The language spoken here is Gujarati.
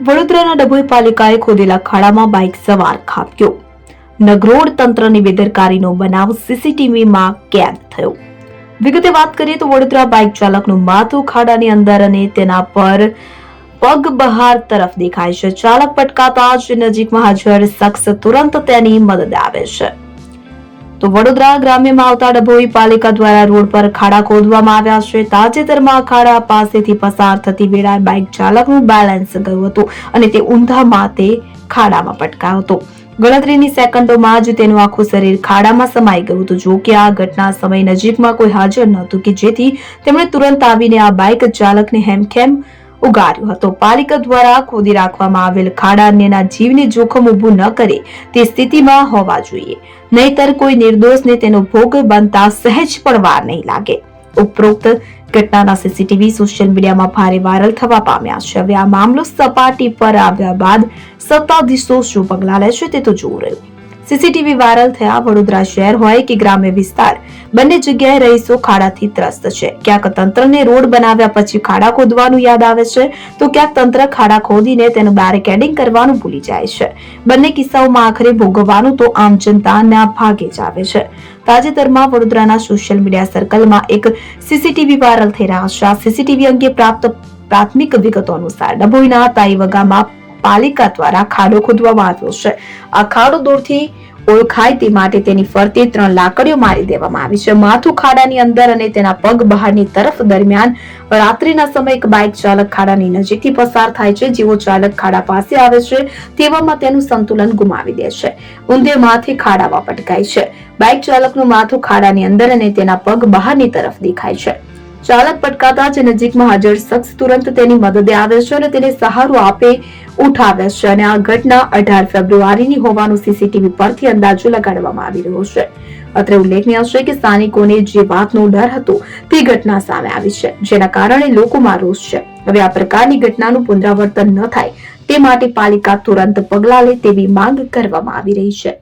વડોદરાના ડભોઈ પાલિકાએ ખોદેલા ખાડામાં બાઇક સવાર ખાબક્યો. નગરોડ તંત્રની બેદરકારીનો બનાવ સીસીટીવીમાં કેદ થયો. વિગતે વાત કરીએ તો વડોદરા બાઇક ચાલકનું માથું ખાડાની અંદર અને તેના પર પગ બહાર તરફ દેખાય છે. ચાલક પટકાતા જ નજીકમાં હાજર શખ્સ તુરંત તેની મદદ આવે છે. તો વડોદરા ગ્રામ્યમાં આવતા ડભોઈ પાલિકા દ્વારા રોડ પર ખાડા ખોદવામાં આવ્યા છે. તાજેતરમાં ખાડા પાસેથી પસાર થતી વેળાએ બાઇક ચાલકનું બેલેન્સ ગયું હતું અને તે ઊંધામાં તે ખાડામાં પટકાયો હતો. ગણતરીની સેકન્ડોમાં જ તેનું આખું શરીર ખાડામાં સમાઈ ગયું હતું. જો કે આ ઘટના સમયે નજીકમાં કોઈ હાજર નહોતું કે જેથી તેમણે તુરંત આવીને આ બાઇક ચાલકને હેમખેમ ઉગાર્યો હતો. પાલિકા દ્વારા ખોદી રાખવામાં આવેલ ખાડા અન્યના જીવને જોખમ ઊભું ન કરે તે સ્થિતિમાં હોવા જોઈએ, નહીતર કોઈ નિર્દોષને તેનો ભોગ બનતા સહેજ પણ વાર નહીં લાગે. ઉપરોક્ત ઘટનાના સીસીટીવી સોશિયલ મીડિયામાં ભારે વાયરલ થવા પામ્યા છે. હવે આ મામલો સપાટી પર આવ્યા બાદ સત્તાધીશો શું પગલાં લે છે તે તો જોવું રહ્યું. સીસીટીવી વાયરલ થયા વડોદરા શહેર હોય કે ગ્રામ્ય વિસ્તાર, બંને જગ્યાએ રહીશો ખાડાથી ત્રસ્ત છે. ક્યાંક તંત્રને રોડ બનાવ્યા પછી ખાડા ખોદવાનું યાદ આવે છે, તો ક્યાંક તંત્ર ખાડા ખોદીને તેનું બેરિકેડિંગ કરવાનું ભૂલી જાય છે. બંને કિસ્સાઓમાં આખરે ભોગવવાનું તો આમ જનતાના ભાગે જ આવે છે. તાજેતરમાં વડોદરાના સોશિયલ મીડિયા સર્કલમાં એક સીસીટીવી વાયરલ થઈ રહ્યા છે. આ સીસીટીવી અંગે પ્રાપ્ત પ્રાથમિક વિગતો અનુસાર ડભોઈના તાઈવગામાં પાલિકા દ્વારા ખાડો ખોદવામાં આવ્યો છે. આ ખાડો દૂરથી ઓળખાય તે માટે તેની ફરતે 3 લાકડીઓ મારી દેવામાં આવી છે. માથું ખાડાની અંદર અને તેના પગ બહારની તરફ દરમિયાન રાત્રિના સમયે એક બાઇક ચાલક ખાડાની નજીકથી પસાર થાય છે. જેવો ચાલક ખાડા પાસે આવે છે તેવામાં તેનું સંતુલન ગુમાવી દે છે. ઊંધે માથે ખાડામાં પટકાય છે. બાઇક ચાલકનું માથું ખાડાની અંદર અને તેના પગ બહારની તરફ દેખાય છે. ચાલક પટકાતા જ નજીકમાં હાજર શખ્સ તુરંત તેની મદદે આવે છે અને તેને સહારો આપે ઉઠાવે છે. અને આ ઘટના 18 ફેબ્રુઆરીની હોવાનું સીસીટીવી પરથી અંદાજો લગાડવામાં આવી રહ્યો છે. અત્રે ઉલ્લેખનીય છે કે સ્થાનિકોને જે વાતનો ડર હતો તે ઘટના સામે આવી છે, જેના કારણે લોકોમાં રોષ છે. હવે આ પ્રકારની ઘટનાનું પુનરાવર્તન ન થાય તે માટે પાલિકા તુરંત પગલાં લે તેવી માંગ કરવામાં આવી રહી છે.